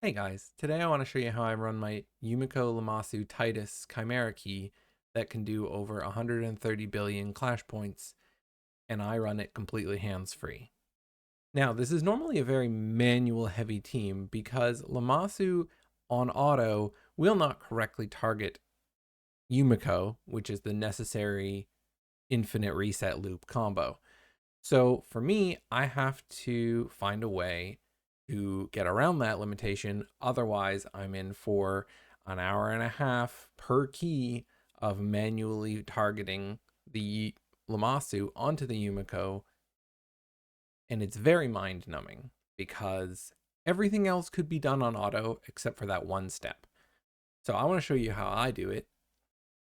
Hey guys, today I want to show you how I run my Yumiko Lamasu Titus Chimera key that can do over 130 billion clash points, and I run it completely hands-free. Now, this is normally a very manual heavy team because Lamasu on auto will not correctly target Yumiko, which is the necessary infinite reset loop combo. So for me, I have to find a way to get around that limitation. Otherwise, I'm in for an hour and a half per key of manually targeting the Lamasu onto the Yumiko. And it's very mind numbing because everything else could be done on auto except for that one step. So I want to show you how I do it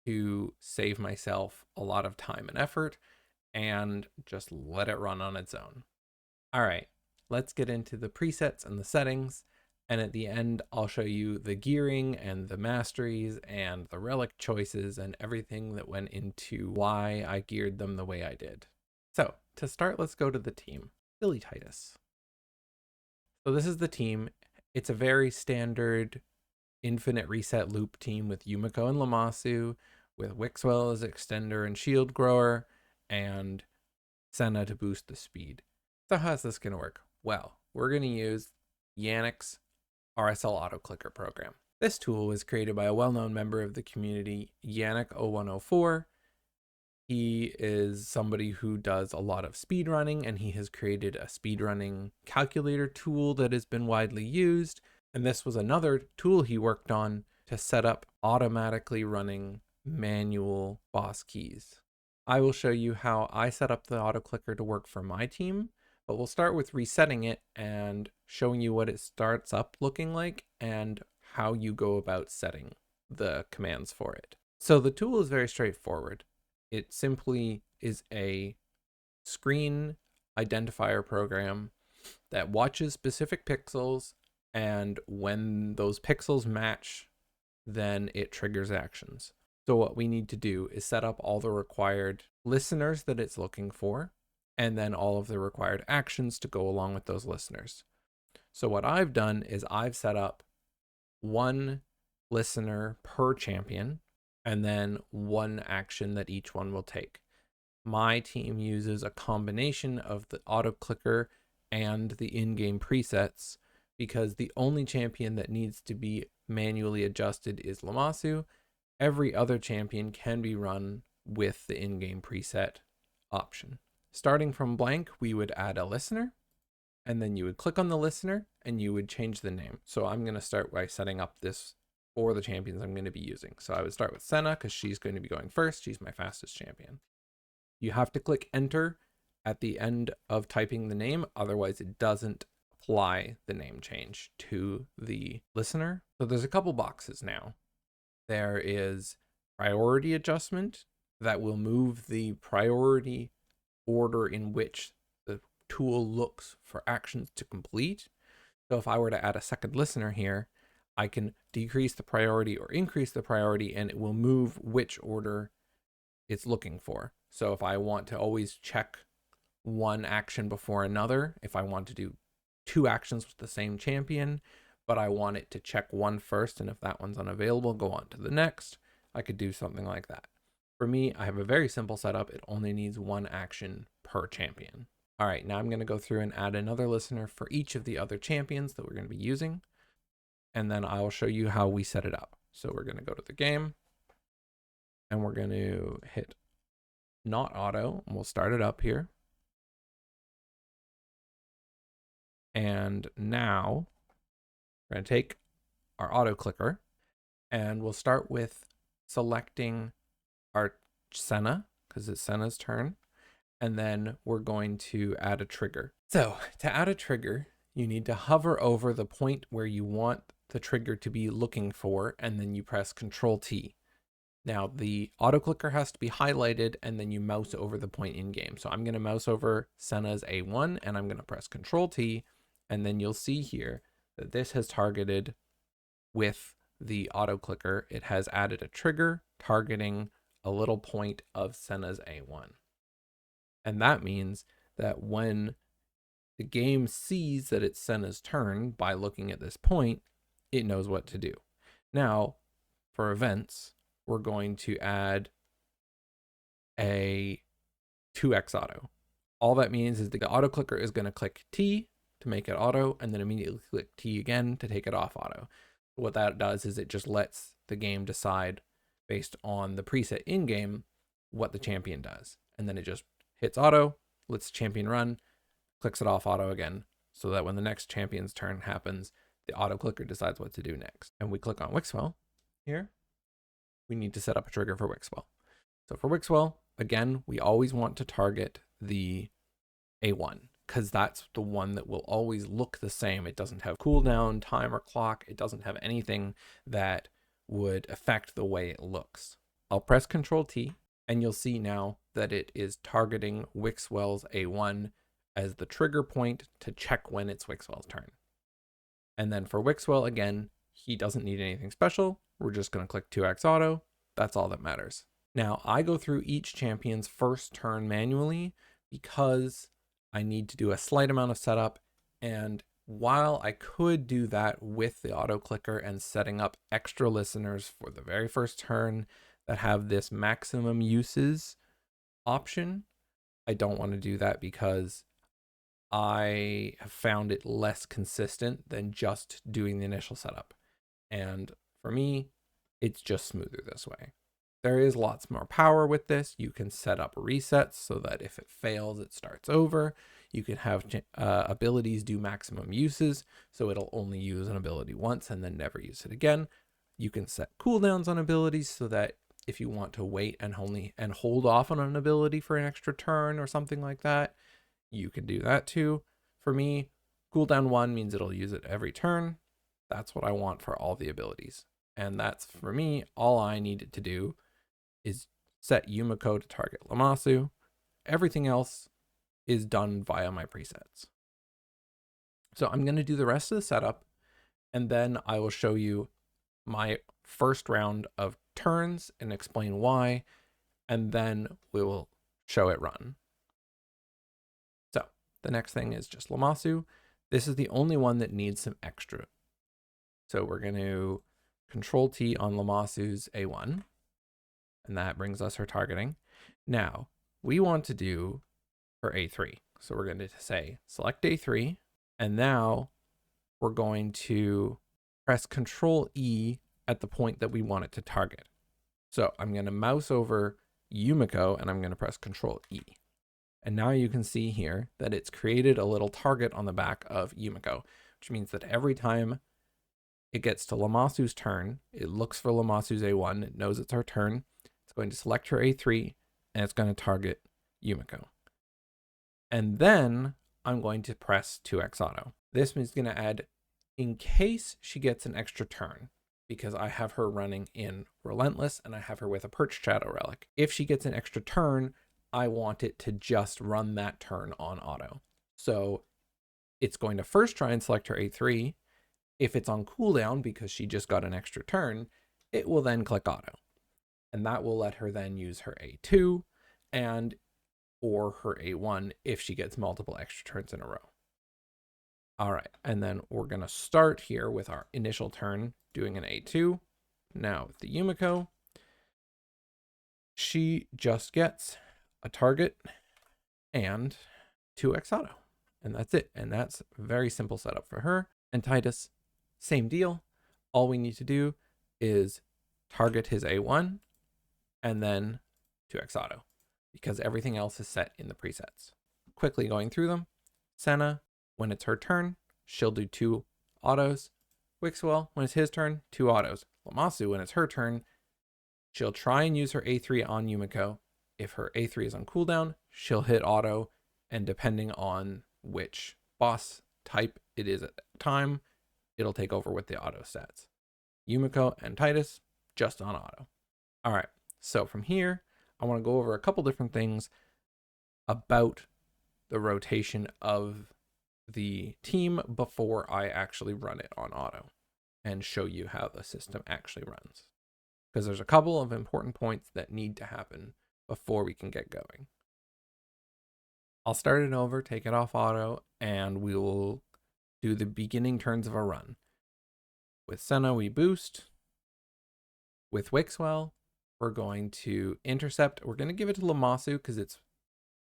to save myself a lot of time and effort and just let it run on its own. All right, let's get into the presets and the settings. And at the end, I'll show you the gearing and the masteries and the relic choices and everything that went into why I geared them the way I did. So to start, let's go to the team. Billy Titus. So this is the team. It's a very standard infinite reset loop team with Yumiko and Lamasu, with Wixwell as extender and shield grower, and Senna to boost the speed. So how's this going to work? Well, we're going to use Yannick's RSL Autoclicker program. This tool was created by a well-known member of the community, Yannick0104. He is somebody who does a lot of speedrunning, and he has created a speedrunning calculator tool that has been widely used. And this was another tool he worked on to set up automatically running manual boss keys. I will show you how I set up the Autoclicker to work for my team, but we'll start with resetting it and showing you what it starts up looking like and how you go about setting the commands for it. So the tool is very straightforward. It simply is a screen identifier program that watches specific pixels, and when those pixels match, then it triggers actions. So what we need to do is set up all the required listeners that it's looking for, and then all of the required actions to go along with those listeners. So what I've done is I've set up one listener per champion, and then one action that each one will take. My team uses a combination of the Autoclicker and the in-game presets because the only champion that needs to be manually adjusted is Lamasu. Every other champion can be run with the in-game preset option. Starting from blank, we would add a listener, and then you would click on the listener and you would change the name. So I'm going to start by setting up this for the champions I'm going to be using. So I would start with Senna because she's going to be going first. She's my fastest champion. You have to click enter at the end of typing the name, otherwise it doesn't apply the name change to the listener. So there's a couple boxes now. There is priority adjustment that will move the priority order in which the tool looks for actions to complete. So if I were to add a second listener here, I can decrease the priority or increase the priority, and it will move which order it's looking for. So if I want to always check one action before another, if I want to do two actions with the same champion, but I want it to check one first, and if that one's unavailable, go on to the next, I could do something like that. For me, I have a very simple setup. It only needs one action per champion. All right, now I'm going to go through and add another listener for each of the other champions that we're going to be using, and then I'll show you how we set it up. So we're going to go to the game, and we're going to hit not auto, and we'll start it up here. And now we're going to take our auto clicker, and we'll start with selecting our Senna because it's Senna's turn. And then we're going to add a trigger. So to add a trigger, you need to hover over the point where you want the trigger to be looking for, and then you press Control T. Now the auto clicker has to be highlighted, and then you mouse over the point in game. So I'm going to mouse over Senna's A1, and I'm going to press Control T, and then you'll see here that this has targeted with the auto clicker. It has added a trigger targeting a little point of Senna's A1. And that means that when the game sees that it's Senna's turn by looking at this point, it knows what to do. Now, for events, we're going to add a 2x auto. All that means is the auto clicker is going to click T to make it auto, and then immediately click T again to take it off auto. What that does is it just lets the game decide based on the preset in-game what the champion does. And then it just hits auto, lets the champion run, clicks it off auto again, so that when the next champion's turn happens, the auto clicker decides what to do next. And we click on Wixwell here. We need to set up a trigger for Wixwell. So for Wixwell, again, we always want to target the A1 because that's the one that will always look the same. It doesn't have cooldown, timer, clock. It doesn't have anything that would affect the way it looks. I'll press Control T and you'll see now that it is targeting Wixwell's A1 as the trigger point to check when it's Wixwell's turn. And then for Wixwell, again, he doesn't need anything special. We're just going to click 2x auto. That's all that matters. Now, I go through each champion's first turn manually because I need to do a slight amount of setup. And while I could do that with the auto clicker and setting up extra listeners for the very first turn that have this maximum uses option, I don't want to do that because I have found it less consistent than just doing the initial setup. And for me, it's just smoother this way. There is lots more power with this. You can set up resets so that if it fails, it starts over. You can have abilities do maximum uses, so it'll only use an ability once and then never use it again. You can set cooldowns on abilities so that if you want to wait and hold off on an ability for an extra turn or something like that, you can do that too. For me, cooldown 1 means it'll use it every turn. That's what I want for all the abilities. And that's, for me, all I needed to do is set Yumiko to target Lammasu. Everything else is done via my presets. So I'm going to do the rest of the setup, and then I will show you my first round of turns and explain why, and then we will show it run. So the next thing is just Lammasu. This is the only one that needs some extra. So we're going to Control T on Lammasu's A1, and that brings us her targeting. Now, we want to do her A3. So we're going to say select A3, and now we're going to press Control E at the point that we want it to target. So I'm going to mouse over Yumiko, and I'm going to press Control E. And now you can see here that it's created a little target on the back of Yumiko, which means that every time it gets to Lammasu's turn, it looks for Lammasu's A1, it knows it's her turn, it's going to select her A3, and it's going to target Yumiko. And then I'm going to press 2x auto. This is going to add, in case she gets an extra turn, because I have her running in Relentless and I have her with a Perched Shadow Relic. If she gets an extra turn, I want it to just run that turn on auto. So it's going to first try and select her A3. If it's on cooldown because she just got an extra turn, it will then click auto. And that will let her then use her A2 or her A1 if she gets multiple extra turns in a row. All right, and then we're going to start here with our initial turn doing an A2. Now with the Yumiko, she just gets a target and 2x auto, and that's it. And that's a very simple setup for her. And Titus, same deal. All we need to do is target his A1 and then 2x auto, because everything else is set in the presets. Quickly going through them. Senna, when it's her turn, she'll do 2 autos. Wixwell, when it's his turn, 2 autos. Lammasu, when it's her turn, she'll try and use her A3 on Yumiko. If her A3 is on cooldown, she'll hit auto, and depending on which boss type it is at that time, it'll take over with the auto stats. Yumiko and Titus, just on auto. All right, so from here, I want to go over a couple different things about the rotation of the team before I actually run it on auto and show you how the system actually runs. Because there's a couple of important points that need to happen before we can get going. I'll start it over, take it off auto, and we will do the beginning turns of a run. With Senna, we boost. With Wixwell, we're going to intercept. We're going to give it to Lammasu because it's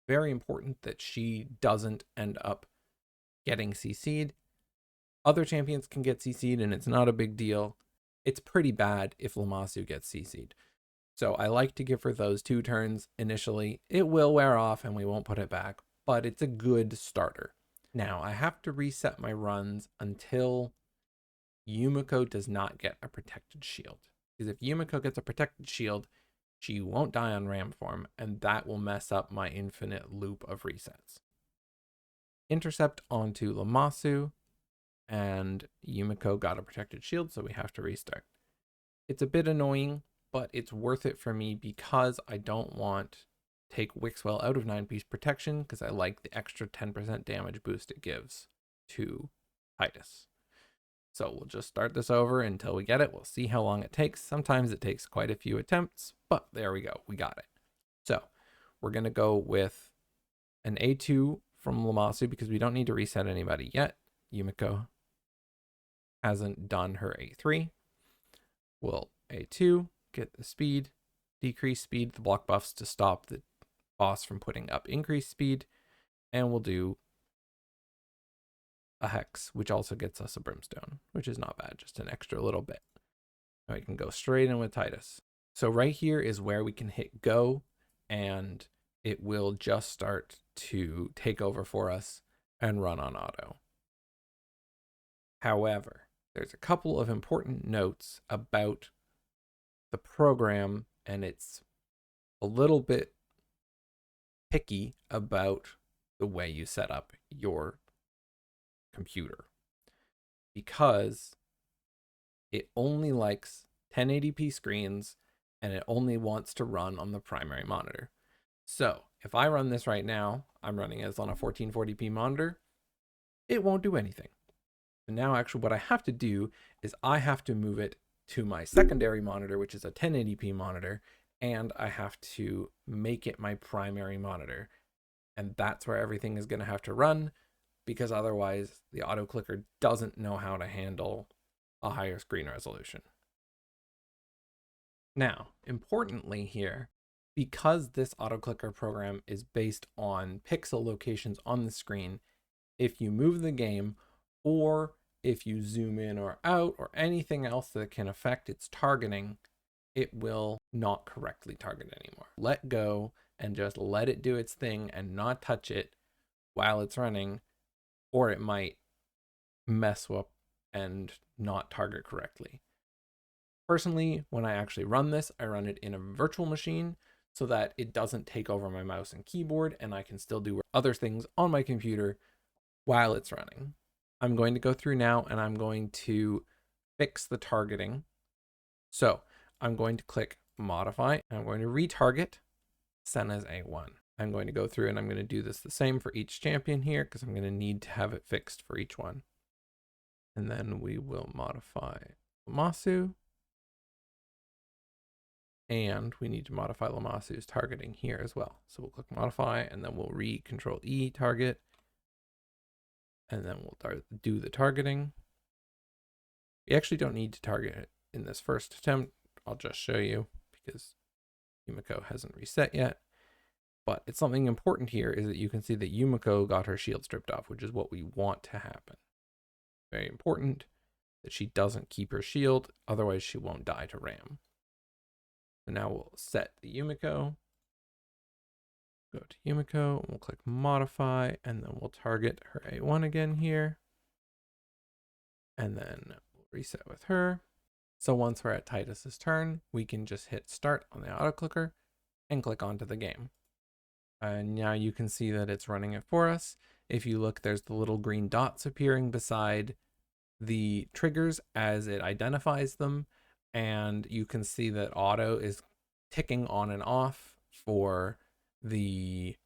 very important that she doesn't end up getting CC'd. Other champions can get CC'd and it's not a big deal. It's pretty bad if Lammasu gets CC'd. So I like to give her those 2 turns initially. It will wear off and we won't put it back, but it's a good starter. Now I have to reset my runs until Yumiko does not get a protected shield. Because if Yumiko gets a protected shield, she won't die on ram form, and that will mess up my infinite loop of resets. Intercept onto Lammasu, and Yumiko got a protected shield, so we have to restart. It's a bit annoying, but it's worth it for me because I don't want to take Wixwell out of 9-piece protection because I like the extra 10% damage boost it gives to Titus. So we'll just start this over until we get it. We'll see how long it takes. Sometimes it takes quite a few attempts, but there we go. We got it. So we're going to go with an A2 from Lammasu because we don't need to reset anybody yet. Yumiko hasn't done her A3. We'll A2, get the speed, decrease speed, the block buffs to stop the boss from putting up increased speed, and we'll do a hex, which also gets us a brimstone, which is not bad, just an extra little bit. Now we can go straight in with Titus. So right here is where we can hit go, and it will just start to take over for us and run on auto. However, there's a couple of important notes about the program, and it's a little bit picky about the way you set up your computer because it only likes 1080p screens and it only wants to run on the primary monitor. So if I run this right now, I'm running as on a 1440p monitor, it won't do anything. So now actually what I have to do is I have to move it to my secondary monitor, which is a 1080p monitor, and I have to make it my primary monitor. And that's where everything is going to have to run, because otherwise the Autoclicker doesn't know how to handle a higher screen resolution. Now, importantly here, because this Autoclicker program is based on pixel locations on the screen, if you move the game or if you zoom in or out or anything else that can affect its targeting, it will not correctly target anymore. Let go and just let it do its thing and not touch it while it's running, or it might mess up and not target correctly. Personally, when I actually run this, I run it in a virtual machine so that it doesn't take over my mouse and keyboard and I can still do other things on my computer while it's running. I'm going to go through now and I'm going to fix the targeting. So I'm going to click modify and I'm going to retarget Senna's A1. I'm going to go through and I'm going to do this the same for each champion here because I'm going to need to have it fixed for each one. And then we will modify Lammasu. And we need to modify Lamasu's targeting here as well. So we'll click modify and then we'll Control E target. And then we'll do the targeting. We actually don't need to target it in this first attempt. I'll just show you because Yumiko hasn't reset yet. But it's something important here is that you can see that Yumiko got her shield stripped off, which is what we want to happen. Very important that she doesn't keep her shield, otherwise she won't die to ram. So now we'll set the Yumiko. Go to Yumiko, and we'll click modify, and then we'll target her A1 again here. And then we'll reset with her. So once we're at Titus's turn, we can just hit start on the Autoclicker and click onto the game. And now you can see that it's running it for us. If you look, there's the little green dots appearing beside the triggers as it identifies them. And you can see that auto is ticking on and off for the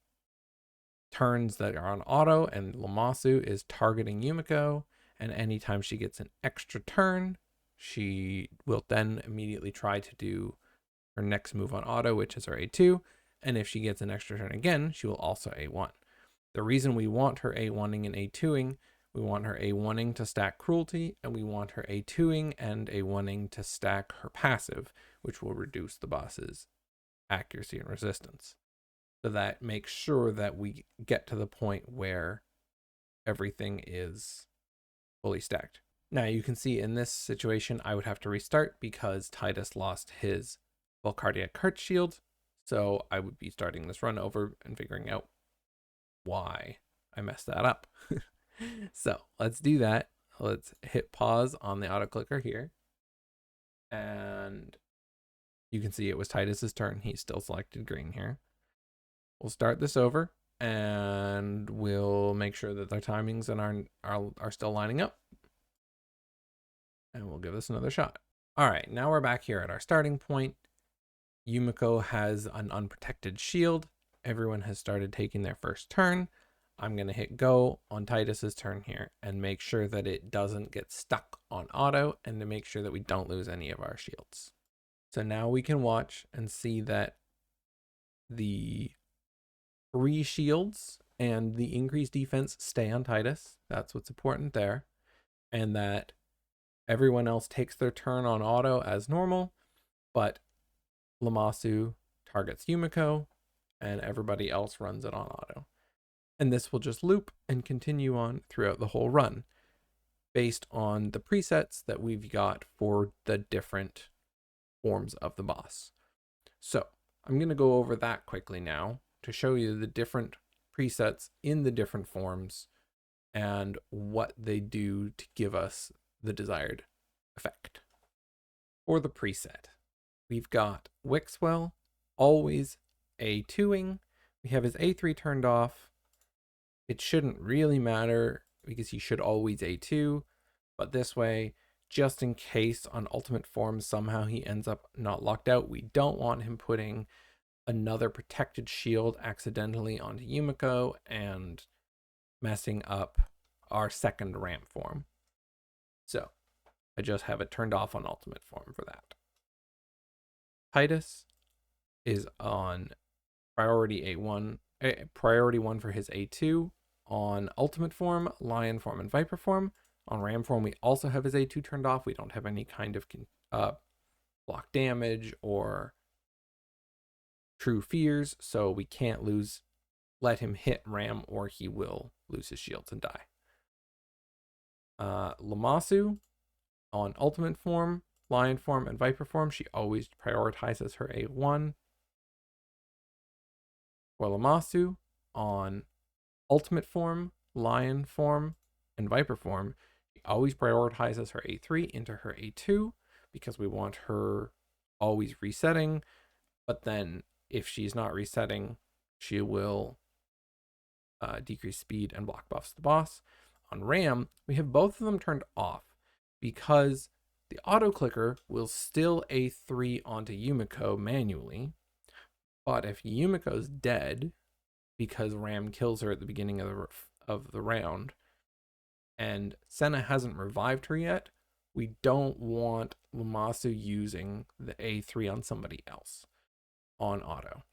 turns that are on auto, and Lammasu is targeting Yumiko. And anytime she gets an extra turn, she will then immediately try to do her next move on auto, which is her A2. And if she gets an extra turn again, she will also A1. The reason we want her A1ing and A2ing We want her A1ing to stack cruelty, and we want her A2ing and A1ing to stack her passive, which will reduce the boss's accuracy and resistance. So that makes sure that we get to the point where everything is fully stacked. Now you can see in this situation, I would have to restart because Titus lost his full cardiac heart shield. So I would be starting this run over and figuring out why I messed that up. So let's do that. Let's hit pause on the auto clicker here. And you can see it was Titus's turn. He's still selected green here. We'll start this over and we'll make sure that their timings and are still lining up. And we'll give this another shot. All right, now we're back here at our starting point. Yumiko has an unprotected shield. Everyone has started taking their first turn. I'm going to hit go on Titus's turn here and make sure that it doesn't get stuck on auto and to make sure that we don't lose any of our shields. So now we can watch and see that the 3 shields and the increased defense stay on Titus. That's what's important there. And that everyone else takes their turn on auto as normal, but Lammasu targets Yumiko and everybody else runs it on auto. And this will just loop and continue on throughout the whole run based on the presets that we've got for the different forms of the boss. So I'm going to go over that quickly now to show you the different presets in the different forms and what they do to give us the desired effect. For the preset, we've got Wixwell, always A2ing. We have his A3 turned off. It shouldn't really matter because he should always A2, but this way, just in case on ultimate form somehow he ends up not locked out, we don't want him putting another protected shield accidentally onto Yumiko and messing up our second ramp form. So I just have it turned off on ultimate form for that. Titus is on priority A1, priority 1 for his A2. On ultimate form, lion form, and viper form. On ram form, we also have his A2 turned off. We don't have any kind of block damage or true fears, so we can't let him hit ram or he will lose his shields and die. Lammasu, on ultimate form, lion form, and viper form, she always prioritizes her A1. For Lammasu, on ultimate form, lion form, and viper form, she always prioritizes her A3 into her A2 because we want her always resetting, but then if she's not resetting, she will decrease speed and block buffs the boss. On ram, we have both of them turned off because the auto clicker will still A3 onto Yumiko manually, but if Yumiko's dead because ram kills her at the beginning of the round and Senna hasn't revived her yet, we don't want Lammasu using the A3 on somebody else on auto.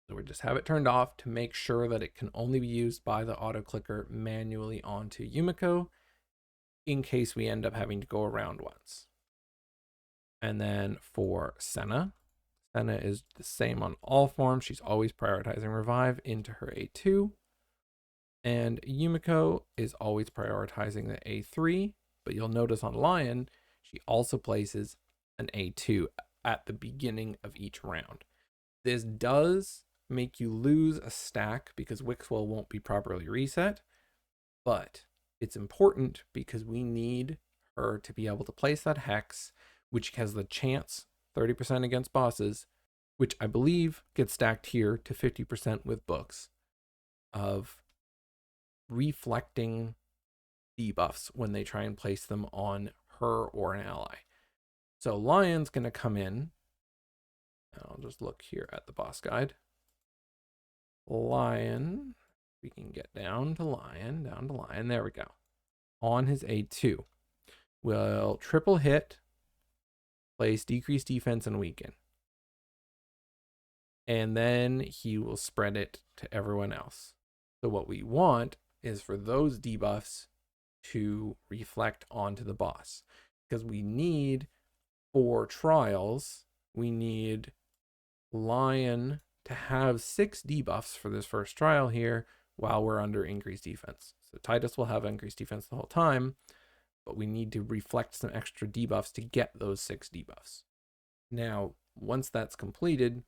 So we just have it turned off to make sure that it can only be used by the auto clicker manually onto Yumiko in case we end up having to go around once. And then for Senna is the same on all forms. She's always prioritizing revive into her A2. And Yumiko is always prioritizing the A3, but you'll notice on Lion, she also places an A2 at the beginning of each round. This does make you lose a stack because Wixwell won't be properly reset, but it's important because we need her to be able to place that hex, which has the chance 30% against bosses, which I believe gets stacked here to 50% with books, of reflecting debuffs when they try and place them on her or an ally. So Lion's going to come in. I'll just look here at the boss guide. Lion, we can get down to Lion. There we go. On his A2, will triple hit, place decrease defense and weaken. And then he will spread it to everyone else. So what we want is for those debuffs to reflect onto the boss, because we need, for trials, we need Lion to have 6 debuffs for this first trial here while we're under increased defense. So Titus will have increased defense the whole time, but we need to reflect some extra debuffs to get those 6 debuffs. Now, once that's completed,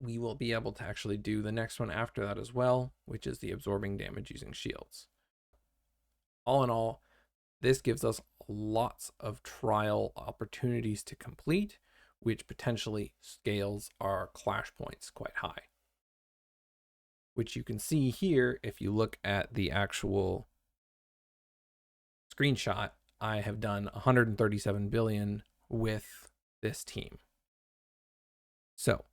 we will be able to actually do the next one after that as well, which is the absorbing damage using shields. All in all, this gives us lots of trial opportunities to complete, which potentially scales our clash points quite high. Which you can see here if you look at the actual screenshot. I have done 137 billion with this team. So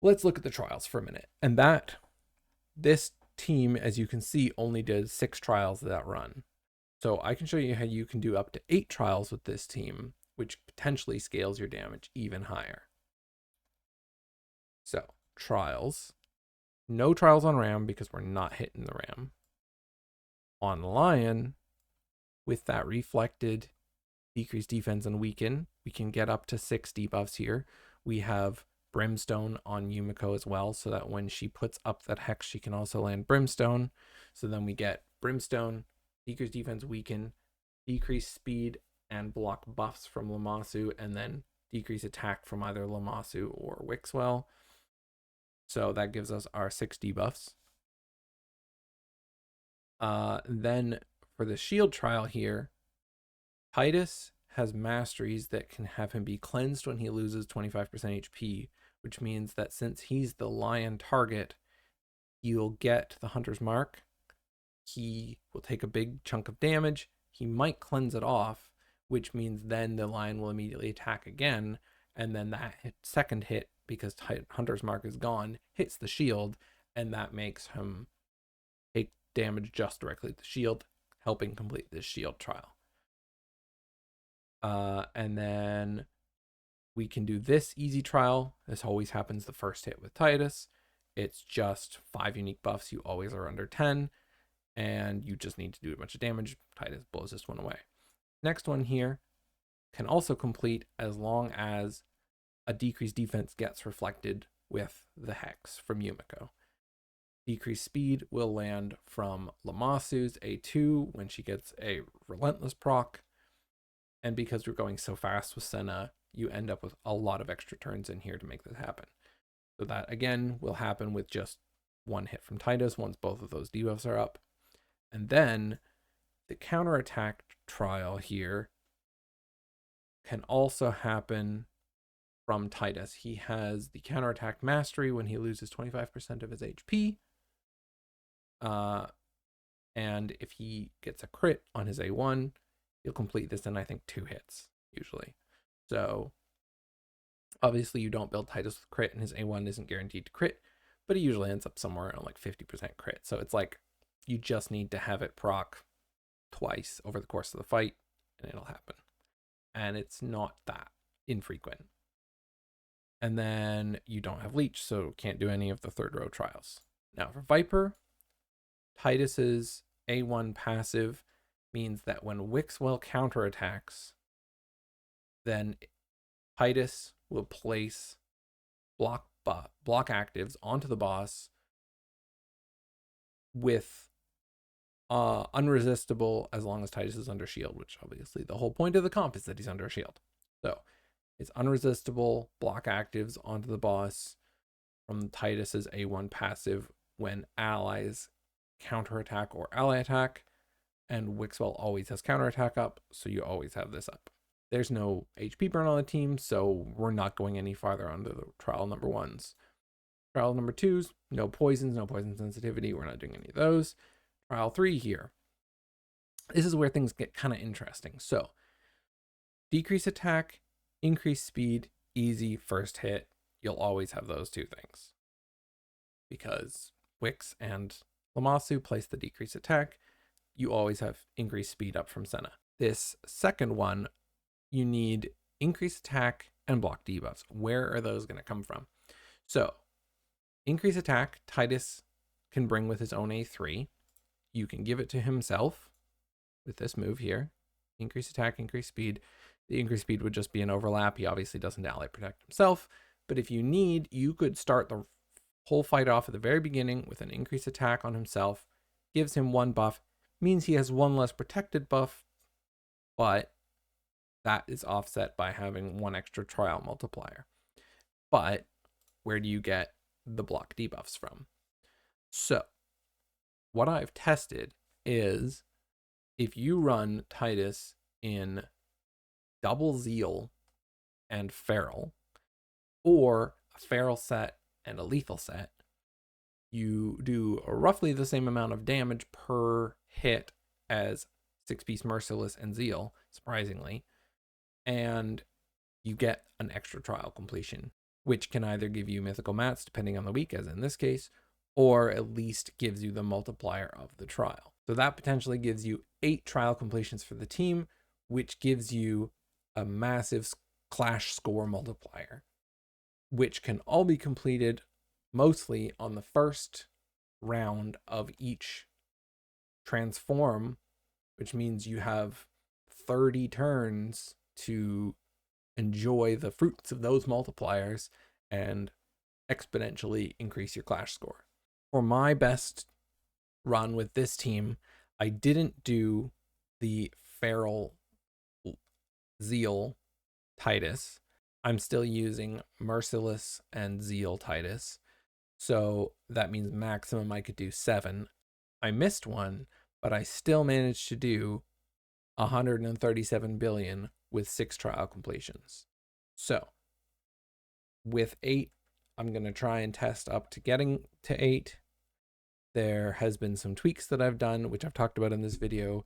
let's look at the trials for a minute. And this team, as you can see, only did 6 trials that run. So I can show you how you can do up to 8 trials with this team, which potentially scales your damage even higher. So trials, no trials on Ram because we're not hitting the Ram. On Lion, with that reflected decreased defense and weaken, we can get up to 6 debuffs here. We have Brimstone on Yumiko as well, so that when she puts up that hex, she can also land Brimstone. So then we get Brimstone, decreased defense, weaken, decreased speed and block buffs from Lammasu, and then decrease attack from either Lammasu or Wixwell. So that gives us our 6 debuffs. Then for the shield trial here, Titus has masteries that can have him be cleansed when he loses 25% HP, which means that since he's the lion target, you'll get the hunter's mark. He will take a big chunk of damage. He might cleanse it off, which means then the lion will immediately attack again. And then that second hit, because hunter's mark is gone, hits the shield, and that makes him take damage just directly to the shield, helping complete this shield trial. And then we can do this easy trial. This always happens the first hit with Titus. It's just 5 unique buffs. You always are under 10, and you just need to do a bunch of damage. Titus blows this one away. Next one here can also complete as long as a decreased defense gets reflected with the hex from Yumiko. Decreased speed will land from Lamasu's A2 when she gets a relentless proc. And because we're going so fast with Senna, you end up with a lot of extra turns in here to make this happen. So that, again, will happen with just 1 hit from Titus once both of those debuffs are up. And then the counterattack trial here can also happen from Titus. He has the counterattack mastery when he loses 25% of his HP. And if he gets a crit on his A1, he'll complete this in, I think, 2 hits, usually. So, obviously, you don't build Titus with crit, and his A1 isn't guaranteed to crit, but he usually ends up somewhere around like 50% crit. So it's like, you just need to have it proc twice over the course of the fight, and it'll happen. And it's not that infrequent. And then you don't have leech, so can't do any of the 3rd row trials. Now for Viper, Titus's A1 passive means that when Wixwell counterattacks, then Titus will place block actives onto the boss with unresistible as long as Titus is under shield, which obviously the whole point of the comp is that he's under shield. So it's unresistible block actives onto the boss from Titus's A1 passive when allies counterattack or ally attack, and Wixwell always has counterattack up, so you always have this up. There's no HP burn on the team, so we're not going any farther under the trial number 1s. Trial number 2s, no poisons, no poison sensitivity. We're not doing any of those. Trial 3 here. This is where things get kind of interesting. So, decrease attack, increase speed, easy first hit. You'll always have those 2 things. Because Wix and Lammasu place the decrease attack, you always have increased speed up from Senna. This second one, you need increased attack and block debuffs. Where are those going to come from? So, increase attack, Titus can bring with his own A3. You can give it to himself with this move here. Increase attack, increase speed. The increased speed would just be an overlap. He obviously doesn't ally protect himself, but if you need, you could start the whole fight off at the very beginning with an increased attack on himself. Gives him 1 buff, means he has 1 less protected buff, but that is offset by having 1 extra trial multiplier. But where do you get the block debuffs from? So what I've tested is if you run Titus in double Zeal and Feral, or a Feral set and a lethal set, you do roughly the same amount of damage per hit as 6-piece Merciless and Zeal, surprisingly, and you get an extra trial completion, which can either give you mythical mats, depending on the week, as in this case, or at least gives you the multiplier of the trial. So that potentially gives you 8 trial completions for the team, which gives you a massive clash score multiplier, which can all be completed mostly on the first round of each transform, which means you have 30 turns to enjoy the fruits of those multipliers and exponentially increase your clash score. For my best run with this team, I didn't do the Feral Zeal Titus. I'm still using Merciless and Zeal Titus. So that means maximum I could do 7. I missed one, but I still managed to do 137 billion with 6 trial completions. So with 8, I'm going to try and test up to getting to 8. There has been some tweaks that I've done, which I've talked about in this video,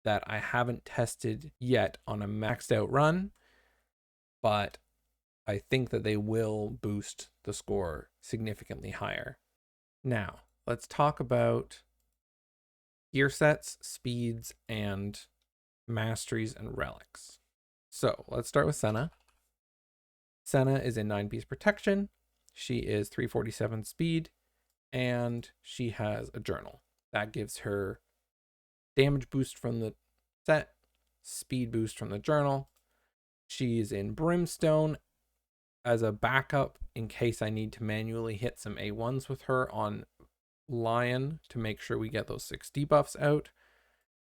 that I haven't tested yet on a maxed out run, but I think that they will boost the score significantly higher. Now, let's talk about gear sets, speeds, and masteries and relics. So let's start with Senna. Senna is in 9-piece protection. She is 347 speed, and she has a journal. That gives her damage boost from the set, speed boost from the journal. She's in Brimstone as a backup in case I need to manually hit some A1s with her on Lion to make sure we get those 6 debuffs out.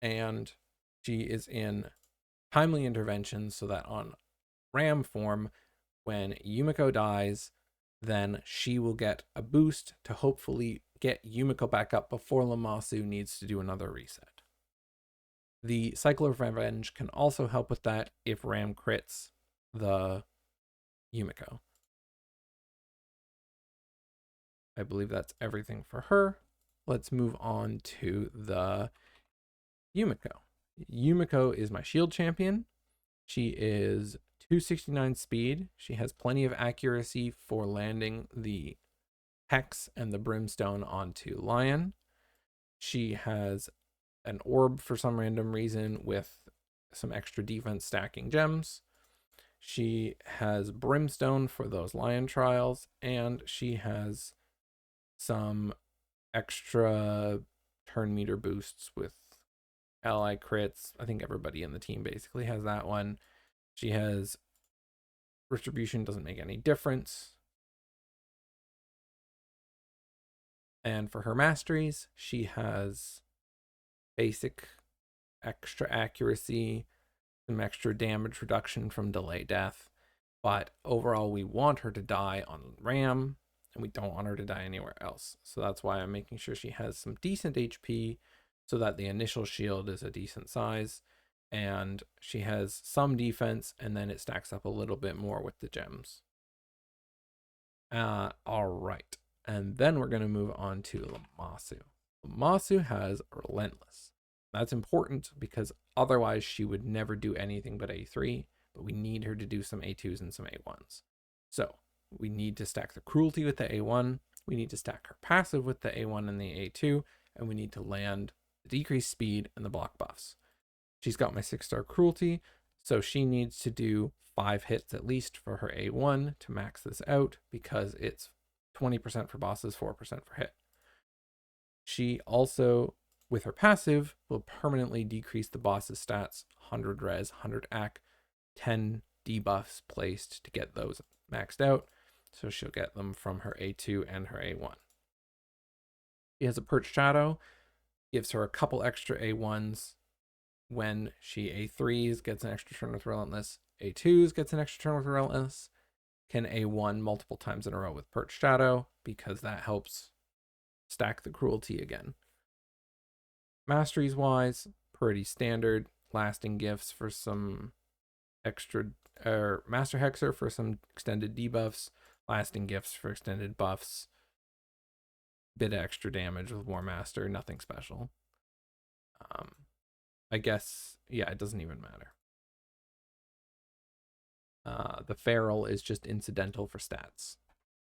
And she is in Timely Intervention so that on Ram form, when Yumiko dies, then she will get a boost to hopefully get Yumiko back up before Lammasu needs to do another reset. The Cycle of Revenge can also help with that if Ram crits the Yumiko. I believe that's everything for her. Let's move on to the Yumiko. Yumiko is my shield champion. She is 269 speed. She has plenty of accuracy for landing the Hex and the Brimstone onto Lion. She has an orb for some random reason with some extra defense stacking gems. She has Brimstone for those Lion trials, and she has some extra turn meter boosts with ally crits. I think everybody in the team basically has that one. She has Retribution, doesn't make any difference. And for her masteries, she has basic extra accuracy, some extra damage reduction from delay death. But overall, we want her to die on Ram, and we don't want her to die anywhere else. So that's why I'm making sure she has some decent HP so that the initial shield is a decent size. And she has some defense, and then it stacks up a little bit more with the gems. All right. And then we're going to move on to Lammasu. Lammasu has Relentless. That's important because otherwise she would never do anything but A3, but we need her to do some A2s and some A1s. So we need to stack the Cruelty with the A1, we need to stack her passive with the A1 and the A2, and we need to land the decreased speed and the block buffs. She's got my 6-star Cruelty, so she needs to do 5 hits at least for her A1 to max this out because it's 20% for bosses, 4% for hit. She also, with her passive, will permanently decrease the boss's stats 100 res, 100 ac, 10 debuffs placed to get those maxed out. So she'll get them from her A2 and her A1. She has a Perched Shadow, gives her a couple extra A1s when she A3s, gets an extra turn with Relentless, A2s gets an extra turn with Relentless, can A1 multiple times in a row with Perched Shadow because that helps stack the cruelty again. Masteries wise, pretty standard. Lasting gifts for some extra, or Master Hexer for some extended debuffs, lasting gifts for extended buffs, bit of extra damage with War Master, nothing special. I guess, yeah, it doesn't even matter. The Feral is just incidental for stats.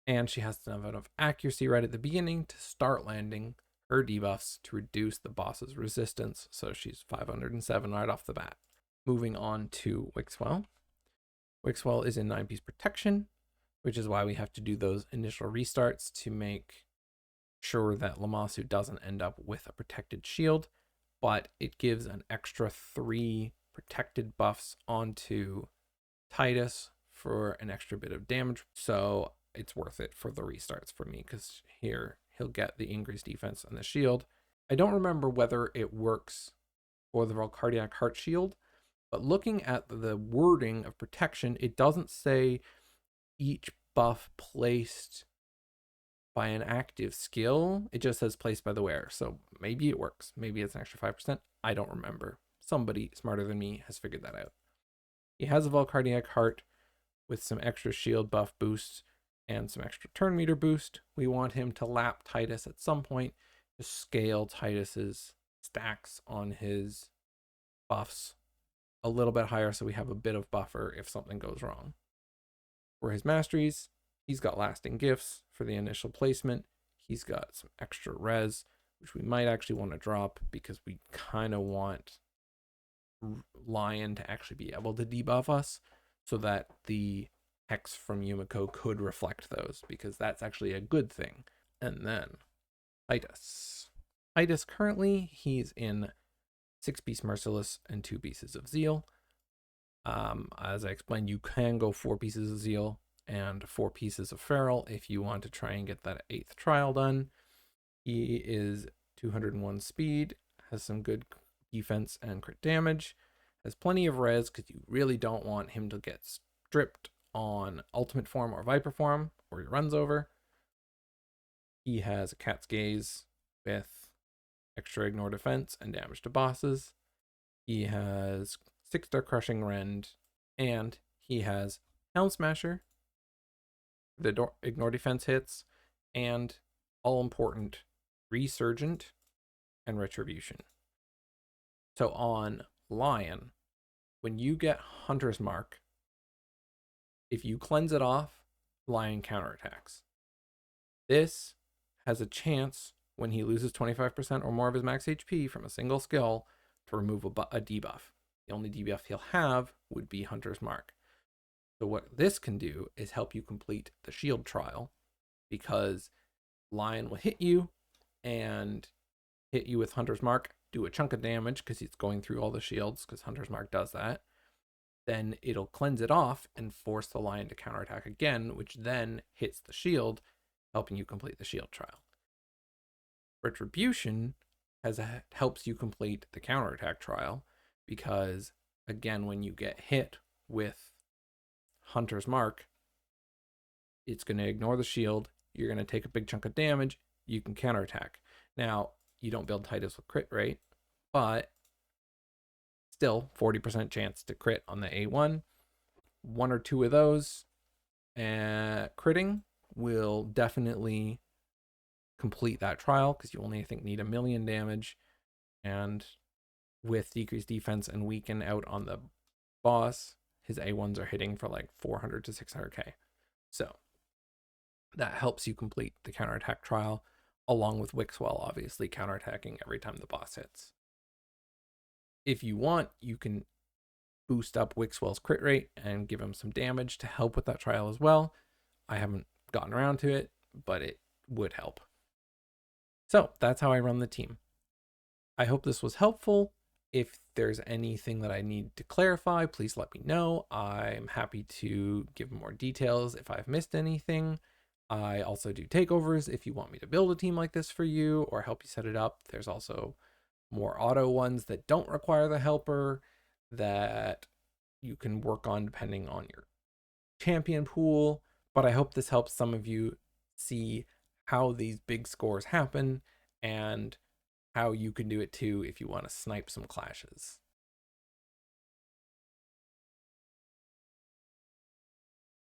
And she has to have enough accuracy right at the beginning to start landing her debuffs to reduce the boss's resistance. So she's 507 right off the bat. Moving on to Wixwell. Wixwell is in 9-piece protection, which is why we have to do those initial restarts to make sure that Lammasu doesn't end up with a protected shield, but it gives an extra 3 protected buffs onto Titus for an extra bit of damage. So it's worth it for the restarts for me because here he'll get the increased defense and the shield. I don't remember whether it works for the Valcardiac Heart Shield, but looking at the wording of protection, it doesn't say each buff placed by an active skill. It just says placed by the wearer. So maybe it works. Maybe it's an extra 5%. I don't remember. Somebody smarter than me has figured that out. He has a Valcardiac Heart with some extra shield buff boost and some extra turn meter boost. We want him to lap Titus at some point to scale Titus's stacks on his buffs a little bit higher so we have a bit of buffer if something goes wrong. For his masteries, he's got lasting gifts for the initial placement. He's got some extra res, which we might actually want to drop because we kind of want Lion to actually be able to debuff us so that the hex from Yumiko could reflect those, because that's actually a good thing. And then Titus. Titus currently, he's in 6-piece Merciless and 2 pieces of Zeal. As I explained, you can go 4 pieces of Zeal and 4 pieces of Feral if you want to try and get that 8th trial done. He is 201 speed, has some good defense and crit damage, has plenty of res because you really don't want him to get stripped on ultimate form or viper form or he runs over. He has a Cat's Gaze with extra ignore defense and damage to bosses. He has 6-star Crushing Rend, and he has Helm Smasher, the ignore defense hits, and all important Resurgent and Retribution. So on Lion, when you get Hunter's Mark, if you cleanse it off, Lion counterattacks. This has a chance, when he loses 25% or more of his max HP from a single skill, to remove a debuff. The only debuff he'll have would be Hunter's Mark. So what this can do is help you complete the shield trial, because Lion will hit you and hit you with Hunter's Mark, do a chunk of damage because it's going through all the shields, because Hunter's Mark does that. Then it'll cleanse it off and force the Lion to counterattack again, which then hits the shield, helping you complete the shield trial. Retribution helps you complete the counterattack trial, because again, when you get hit with Hunter's Mark, it's going to ignore the shield, you're going to take a big chunk of damage, you can counterattack. Now, you don't build Titus with crit rate, but still 40% chance to crit on the A1. 1 or 2 of those critting will definitely complete that trial, because you only, I think, need 1 million damage, and with decreased defense and weaken out on the boss, his A1s are hitting for like 400 to 600k. So that helps you complete the counterattack trial, along with Wixwell obviously counterattacking every time the boss hits. If you want, you can boost up Wixwell's crit rate and give him some damage to help with that trial as well. I haven't gotten around to it, but it would help. So that's how I run the team. I hope this was helpful. If there's anything that I need to clarify, please let me know. I'm happy to give more details if I've missed anything. I also do takeovers if you want me to build a team like this for you or help you set it up. There's also more auto ones that don't require the helper that you can work on depending on your champion pool. But I hope this helps some of you see how these big scores happen and how you can do it too if you want to snipe some clashes.